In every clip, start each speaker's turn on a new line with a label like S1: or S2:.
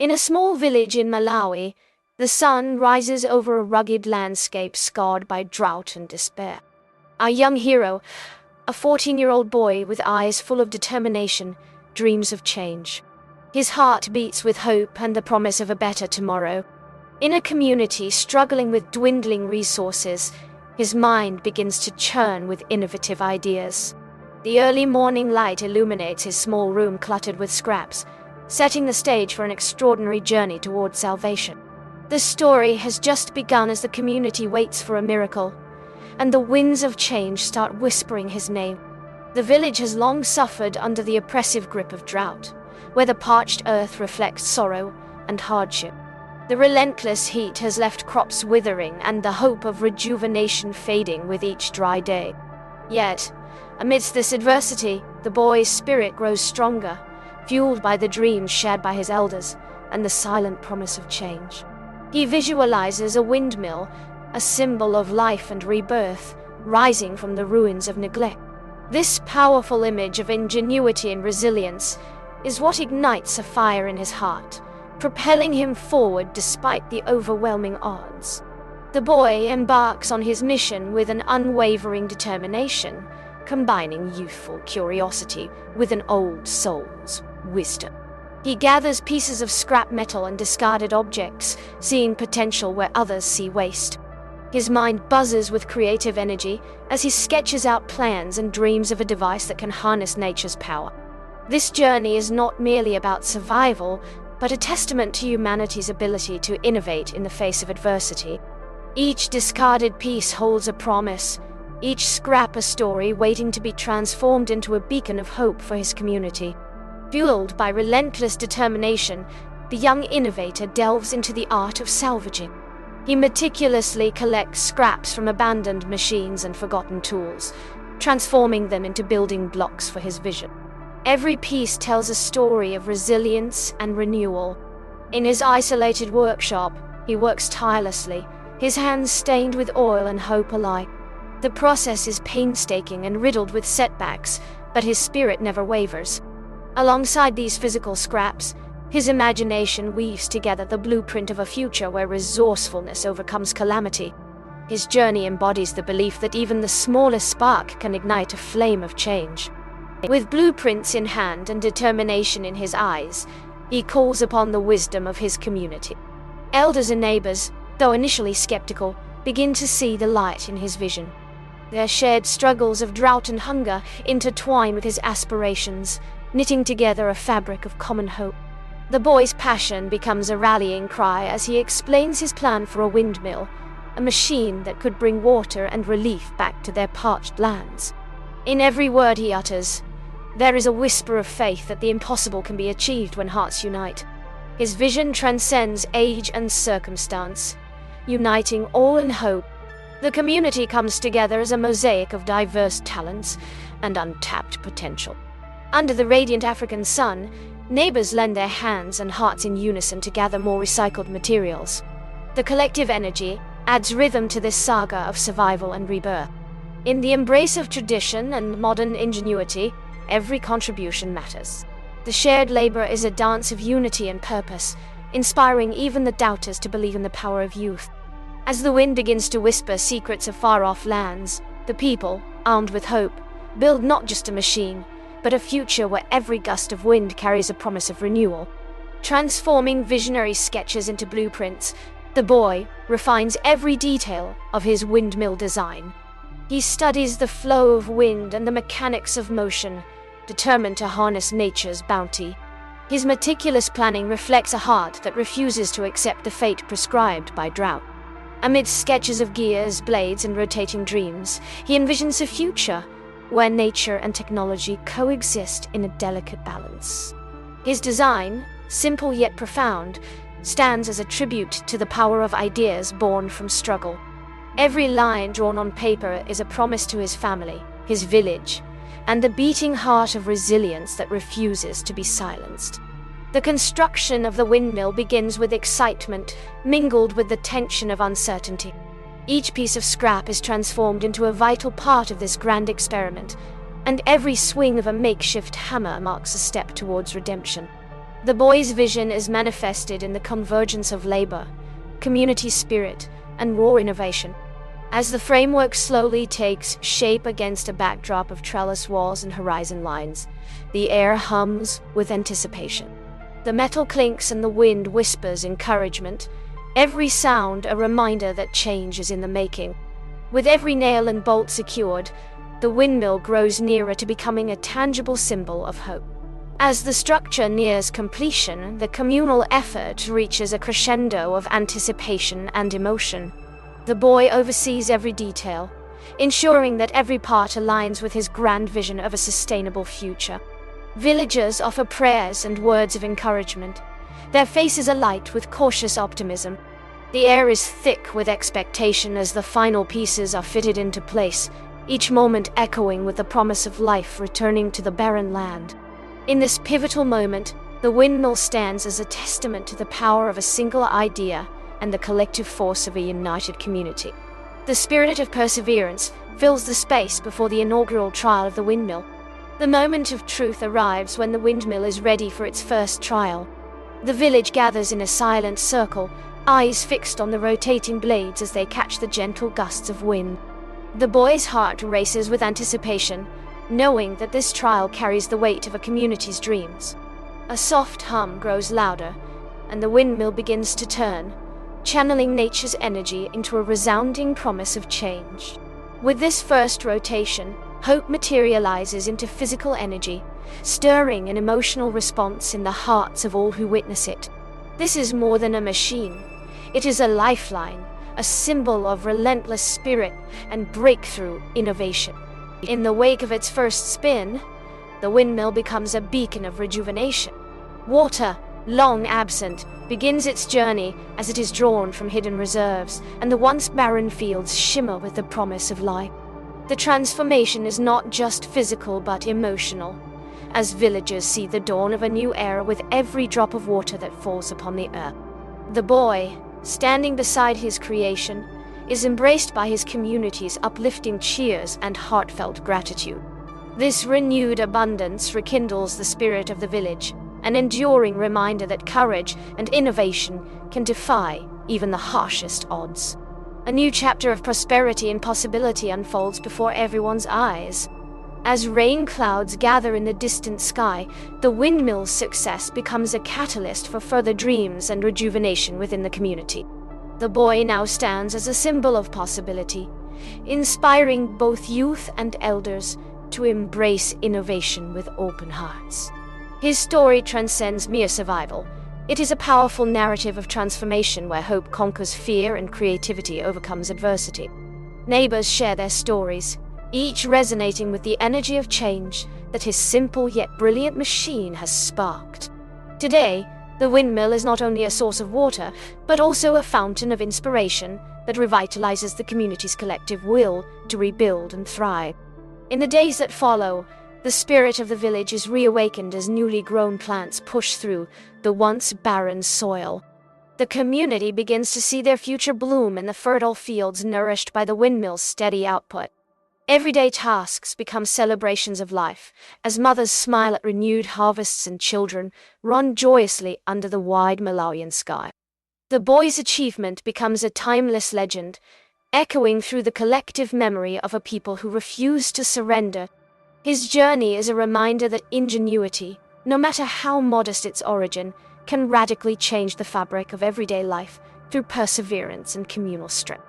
S1: In a small village in Malawi, the sun rises over a rugged landscape scarred by drought and despair. Our young hero, a 14-year-old boy with eyes full of determination, dreams of change. His heart beats with hope and the promise of a better tomorrow. In a community struggling with dwindling resources, his mind begins to churn with innovative ideas. The early morning light illuminates his small room cluttered with scraps, setting the stage for an extraordinary journey toward salvation. The story has just begun as the community waits for a miracle, and the winds of change start whispering his name. The village has long suffered under the oppressive grip of drought, where the parched earth reflects sorrow and hardship. The relentless heat has left crops withering and the hope of rejuvenation fading with each dry day. Yet, amidst this adversity, the boy's spirit grows stronger, fueled by the dreams shared by his elders and the silent promise of change. He visualizes a windmill, a symbol of life and rebirth, rising from the ruins of neglect. This powerful image of ingenuity and resilience is what ignites a fire in his heart, propelling him forward despite the overwhelming odds. The boy embarks on his mission with an unwavering determination, combining youthful curiosity with an old soul's wisdom. He gathers pieces of scrap metal and discarded objects, seeing potential where others see waste. His mind buzzes with creative energy as he sketches out plans and dreams of a device that can harness nature's power. This journey is not merely about survival, but a testament to humanity's ability to innovate in the face of adversity. Each discarded piece holds a promise, each scrap a story waiting to be transformed into a beacon of hope for his community. Fueled by relentless determination, the young innovator delves into the art of salvaging. He meticulously collects scraps from abandoned machines and forgotten tools, transforming them into building blocks for his vision. Every piece tells a story of resilience and renewal. In his isolated workshop, he works tirelessly, his hands stained with oil and hope alike. The process is painstaking and riddled with setbacks, but his spirit never wavers. Alongside these physical scraps, his imagination weaves together the blueprint of a future where resourcefulness overcomes calamity. His journey embodies the belief that even the smallest spark can ignite a flame of change. With blueprints in hand and determination in his eyes, he calls upon the wisdom of his community. Elders and neighbors, though initially skeptical, begin to see the light in his vision. Their shared struggles of drought and hunger intertwine with his aspirations, knitting together a fabric of common hope. The boy's passion becomes a rallying cry as he explains his plan for a windmill, a machine that could bring water and relief back to their parched lands. In every word he utters, there is a whisper of faith that the impossible can be achieved when hearts unite. His vision transcends age and circumstance, uniting all in hope. The community comes together as a mosaic of diverse talents and untapped potential. Under the radiant African sun, neighbors lend their hands and hearts in unison to gather more recycled materials. The collective energy adds rhythm to this saga of survival and rebirth. In the embrace of tradition and modern ingenuity, every contribution matters. The shared labor is a dance of unity and purpose, inspiring even the doubters to believe in the power of youth. As the wind begins to whisper secrets of far-off lands, the people, armed with hope, build not just a machine, but a future where every gust of wind carries a promise of renewal. Transforming visionary sketches into blueprints, the boy refines every detail of his windmill design. He studies the flow of wind and the mechanics of motion, determined to harness nature's bounty. His meticulous planning reflects a heart that refuses to accept the fate prescribed by drought. Amidst sketches of gears, blades, and rotating dreams, he envisions a future where nature and technology coexist in a delicate balance. His design, simple yet profound, stands as a tribute to the power of ideas born from struggle. Every line drawn on paper is a promise to his family, his village, and the beating heart of resilience that refuses to be silenced. The construction of the windmill begins with excitement, mingled with the tension of uncertainty. Each piece of scrap is transformed into a vital part of this grand experiment, and every swing of a makeshift hammer marks a step towards redemption. The boy's vision is manifested in the convergence of labor, community spirit, and raw innovation. As the framework slowly takes shape against a backdrop of trellis walls and horizon lines, the air hums with anticipation. The metal clinks and the wind whispers encouragement, every sound a reminder that change is in the making. With every nail and bolt secured, the windmill grows nearer to becoming a tangible symbol of hope. As the structure nears completion, the communal effort reaches a crescendo of anticipation and emotion. The boy oversees every detail, ensuring that every part aligns with his grand vision of a sustainable future. Villagers offer prayers and words of encouragement, their faces alight with cautious optimism. The air is thick with expectation as the final pieces are fitted into place, each moment echoing with the promise of life returning to the barren land. In this pivotal moment, the windmill stands as a testament to the power of a single idea and the collective force of a united community. The spirit of perseverance fills the space before the inaugural trial of the windmill. The moment of truth arrives when the windmill is ready for its first trial. The village gathers in a silent circle, eyes fixed on the rotating blades as they catch the gentle gusts of wind. The boy's heart races with anticipation, knowing that this trial carries the weight of a community's dreams. A soft hum grows louder, and the windmill begins to turn, channeling nature's energy into a resounding promise of change. With this first rotation, hope materializes into physical energy, stirring an emotional response in the hearts of all who witness it. This is more than a machine. It is a lifeline, a symbol of relentless spirit and breakthrough innovation. In the wake of its first spin, the windmill becomes a beacon of rejuvenation. Water, long absent, begins its journey as it is drawn from hidden reserves, and the once barren fields shimmer with the promise of life. The transformation is not just physical but emotional, as villagers see the dawn of a new era with every drop of water that falls upon the earth. The boy, standing beside his creation, is embraced by his community's uplifting cheers and heartfelt gratitude. This renewed abundance rekindles the spirit of the village, an enduring reminder that courage and innovation can defy even the harshest odds. A new chapter of prosperity and possibility unfolds before everyone's eyes. As rain clouds gather in the distant sky, the windmill's success becomes a catalyst for further dreams and rejuvenation within the community. The boy now stands as a symbol of possibility, inspiring both youth and elders to embrace innovation with open hearts. His story transcends mere survival. It is a powerful narrative of transformation where hope conquers fear and creativity overcomes adversity. Neighbors share their stories, each resonating with the energy of change that his simple yet brilliant machine has sparked. Today, the windmill is not only a source of water, but also a fountain of inspiration that revitalizes the community's collective will to rebuild and thrive. In the days that follow, the spirit of the village is reawakened as newly grown plants push through the once barren soil. The community begins to see their future bloom in the fertile fields nourished by the windmill's steady output. Everyday tasks become celebrations of life, as mothers smile at renewed harvests and children run joyously under the wide Malawian sky. The boy's achievement becomes a timeless legend, echoing through the collective memory of a people who refuse to surrender. His journey is a reminder that ingenuity, no matter how modest its origin, can radically change the fabric of everyday life through perseverance and communal strength.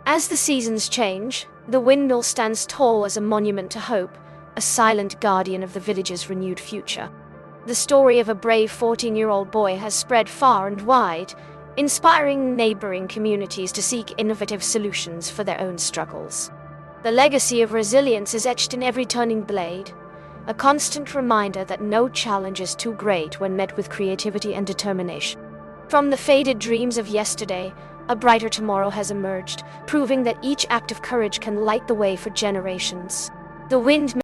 S1: As the seasons change, the windmill stands tall as a monument to hope, a silent guardian of the village's renewed future. The story of a brave 14-year-old boy has spread far and wide, inspiring neighboring communities to seek innovative solutions for their own struggles. The legacy of resilience is etched in every turning blade, a constant reminder that no challenge is too great when met with creativity and determination. From the faded dreams of yesterday, a brighter tomorrow has emerged, proving that each act of courage can light the way for generations. The windmill